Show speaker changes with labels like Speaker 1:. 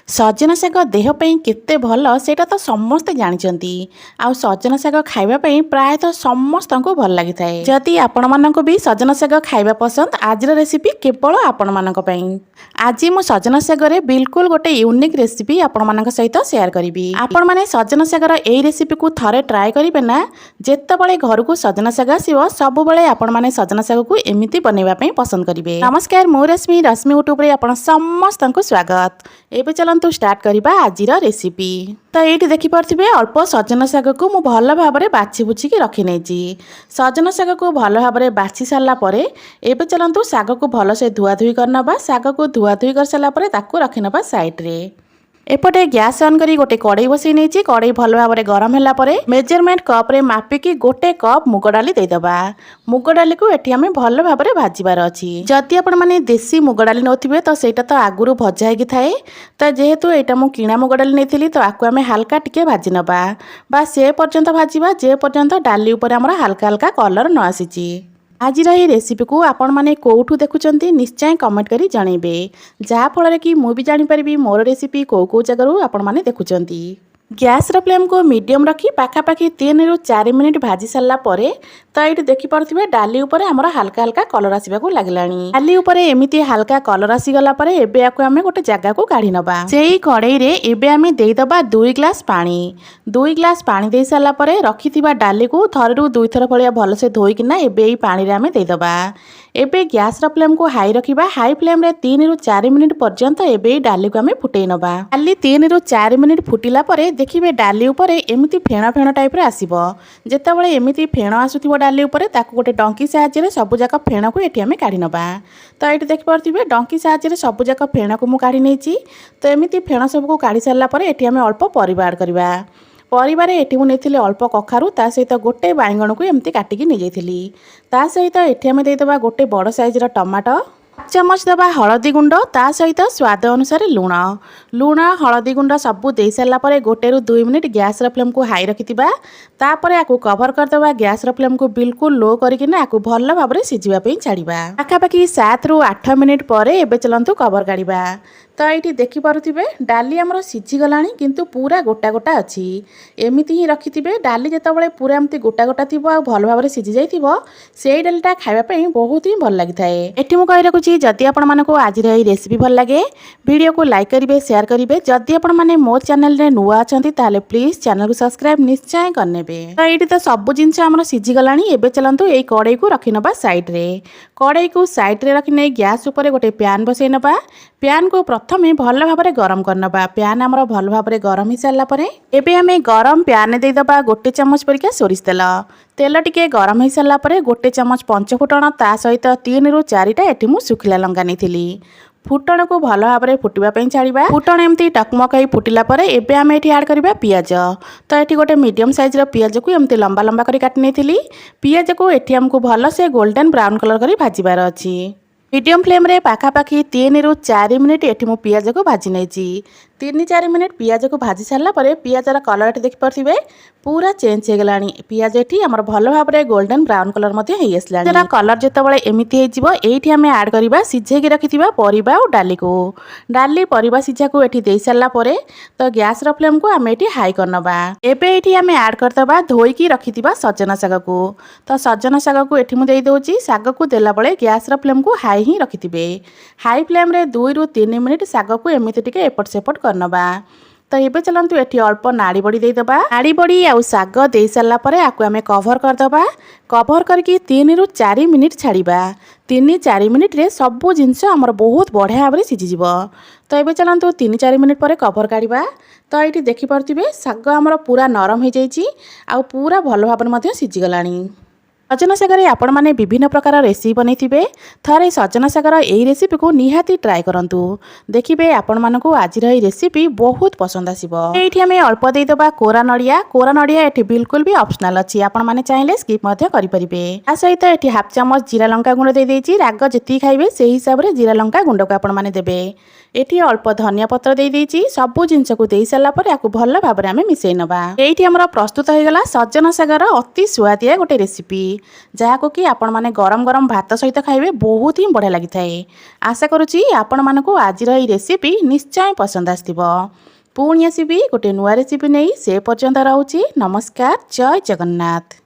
Speaker 1: सजना शाग देह पे केते भल सेटा तो समस्ते जानते। आउ सजना शाग खाइबा प्रायतः समस्त को भल लगी थाए। जदि आपण मानक भी सजना शाग खाइबा पसंद आज रेसिपी केवल आपण मानक पई। आज मु सजना शागर बिल्कुल गोटे यूनिक रेसिपी आपण मानक सहित शेयर करी। आपण माने सजना शागर एई रेसिपी को थरे ट्राए करिवे ना। जेतेबेले घर को सजना शाग आसीबो सब बेले आपण माने सजना शाग को एमिति बनैबा पई पसंद करिवे। नमस्कार, मु रश्मि यूट्यूब रे आपण समस्त को स्वागत। एबे चलंतु स्टार्ट करिबा आजिर रेसिपी। तो ये देखिपे अल्प सजना शाग को मु भल भाव में बाछि बुझी रखी नहीं। सजना शाग को भल भाव में बाछि सारा पर एबे चलंतु शाग को भल से धुआ धुई करनबा। शाग को धुआ धुई कर सारा पर ताकू रखिनबा साइड रे। एपटे गैस ऑन करी गोटे कड़ई बसई नहीं। कड़ई भल भाव में गरम होला परे मेजरमेंट कप रे मापिकी गोटे कप मुग डाली देदबा। मुग डाली को एठी हमें भल भाव में भाजबार अछि। जदि आपण माने देसी मुग डाली नौथिबे तो सेटा तो आगुरु भजा हेकी थाए। तो जेहेतु एटा मु किणा मुग डाली नेथिली तो आकु हमें हल्का टिके भाजी नबा। बा से पर्यंत भाजीबा जे पर्यंत डाली ऊपर हमरा हल्का हल्का कलर न आसीची। आज रेसिपी को आपण माने कोठू देखुचंती निश्चय कमेंट करी जणेबे। जहा फल कि मु भी जानि परबी मोर रेसिपी को जगह आपण माने देखुचंती। गैस रो फ्लेम को मीडियम रखी पाखापाखि 3 ରୁ 4 मिनिट भाजी सारा पर तो ये देखिपे डाली उपर आमर हल्का हल्का कलर आसवा को लगलानी। डाली उपर एमती हल्का कलर आसीगला पर एबे आको आमे गोटे जगह को काढ़ी नबा। सेही कड़ई रे एबे आमे देइदबा 2 ग्लास पानी। 2 ग्लास पानी दे सारा पर रखिथिबा डाली को थरु 2 थर भलिया भल से धोइकिना एबे एई पानी रे आमे देइदबा। एबे गैस रो फ्लेम को हाई रखिबा। हाई फ्लेम रे 3 ରୁ 4 मिनिट पर्यंत एबे डाली को आमे फुटेई नबा। डाली 3 ରୁ 4 मिनिट फुटिला परे देखिबे डाली ऊपर एमती फेण फेण टाइप रे आसीबो। जेतेबेले एमती फेण आसुथिबो डाली ऊपर ताकू गोटे डंकी साहाय्य रे सब जाक फेण को एठी आमे काढी नबा। तो एठी देखि परथिबे डंकी साहाय्य रे सब जाक फेण को मु काढी नेची। तो एमती फेण सब को काढी सारला परे एठी आमे अल्प परिबा ऐड करबा। परिबारे एठी मु नेथिले अल्प कखारु ता सहित गोटे बाइगण को एमती काटिकी नि जाइथिली। ता सहित एठी आमे देइदबा गोटे बड़ साइज रा टमाटो। चमच दबा हलदी गुंड ता सहित स्वाद अनुसार लुण। लुण हलदी गुंड सबू दे सारा पर 1 ରୁ 2 मिनिट गैस रो फ्लेम को हाई रखिथिबा। तापर आकु कवर करदबा। गैस रो फ्लेम को बिल्कुल लो करिकिना आकु भल भाव में सिझिबा पई छाड़िबा। पाखापाखि 7 ରୁ 8 मिनिट पर एबे चलंतु कवर काढ़िबा। तो ये देखि पारुथिबे डाली हमर सिझी गलानी किंतु पूरा गोटा गोटा अछि। एमिति ही रखिथिबे डाली जेतेबेले पूरा एमती गोटा गोटा थिबो आ भल भाव में सिझी जाइथिबो सेई डालीटा खाइबा पई बहुत ही भल लागि थाए। एठी मु कहि रखुची जदि आपण मानको आज रे रेसिपी भल लागे वीडियो को लाइक करिवे शेयर करिवे। जदि आपण माने मो चैनल रे नुआ अछंती ताले प्लीज चैनल को सब्सक्राइब निश्चय करनेबे। तो एठी तो सब जिंस हमर सिझी गलानी। एबे चलंतु एई कड़ई को रखिनबा साइड रे। कड़ई को साइड रे रखिने गैस ऊपर गोटे पैन बसै नबा। पैन को प्रथमे भल भाव में गरम करनबा। पैन हमर भल भाव में गरम ही सारा पर एबे हमें गरम पैन देदबा गोटे चमच परिका सोरिष तेल। तेल टिके गरम हो सारा पर गोटे चमच पंचफुटण ता सहित 3 ରୁ 4ଟା एठी मु सुखिला लंका नेथिली। फुटण को भल भाव में फुटवा पई छाड़िबा। फुटण एमती टकमक ही फुटिला पर एबे आमे एठी ऐड करबा पियाज। तो एठी गोटे मीडियम साइज रो पियाज को एमती लंबा लंबा करी काटि नेथिली। पियाज को एठी हमको भल से गोल्डन ब्राउन कलर करी भाजीबार अछि। मीडियम फ्लेम रे पाखापाखि 3 ରୁ 4 मिनिट एठी मु पियाज को भाजी नेची। 3-4 मिनिट पियाज को भाजी सारा पर पियाज रा कलर देखि परथिबे पूरा चेंज हो गलानी। पियाज एठी हमर भल भाव में गोल्डन ब्राउन कलर मते हे आसलानी। जरा कलर जेतेबेले एमिति हे जिवो एठी हमें ऐड करबा सिझे के रखिथिबा परिबा और डाली को। डाली परिबा सिझा को एठी देई सारला परे तो गैस रो फ्लेम को हमें एठी हाई करनबा। एबे एठी हमें ऐड करतबा धोई की रखिथिबा सजना शाग को। तो सजना शाग को एठी मु देई दोची। शाग को देला बळे गैस रो फ्लेम को हाई ही रखिथिबे। हाई फ्लेम रे 2 ରୁ 3 मिनिट शाग को एमिति टिके एपट सेपट करनबा। तो ये चलतु एठी अल्प नाड़ी बड़ी देदबा। नाड़ी बड़ी आउ शाग दे सारा पर आकु आमे कवर करदबा। कवर करके 3 ରୁ 4 मिनिट छाड़िबा। 3-4 मिनिट रे सबू जिनस हमर बहुत बढ़िया भाव में सिझीजिवो। तो ये चलतु 3-4 मिनिट पर कवर काढ़िबा। तो ये देखि परथिबे शाग हमर पूरा नरम हो जाइछि आउ पूरा भल भाव में मध्य सिझी गलानी। सजना शागर आपण माने विभिन्न प्रकार रेसिपी बनैथिबे। थरे सजना शागर एई रेसिपी को निहाती ट्राए करंतु। देखिबे आपण मानको आज रे रेसिपी बहुत पसंद आसीबो। एठी हमें अल्प देइदबा कोरा नडिया। कोरा नडिया एठी बिल्कुल भी ऑप्शनल अछि। आपण माने चाहिले स्किप मध्य करि परिबे। आ सहित एठी हाफ चमच जीरा लंका गुंड दे देइछि। राग जति खाइबे सेही हिसाब रे जीरा लंका गुंड को आपण माने देबे। एठी अल्प धनिया पत्र दे देइछि सब जिनस को दे सारा पर याकू भल भाव में मिसई नबा। एठी हमरा प्रस्तुत हो गला सजना सागर अति सुआदिया गोटे रेसिपी जहाँ कि आपण माने गरम गरम भात सहित खाइबे बहुत ही बढ़िया लगी थाए। आशा करुच्ची आपण मानकू आजिर ई रेसिपी निश्चय पसंद आसथिबो। पुणी आसीबी गोटे नुआ रेसिपी नहीं से पर्यंत रहूची। नमस्कार, जय जगन्नाथ।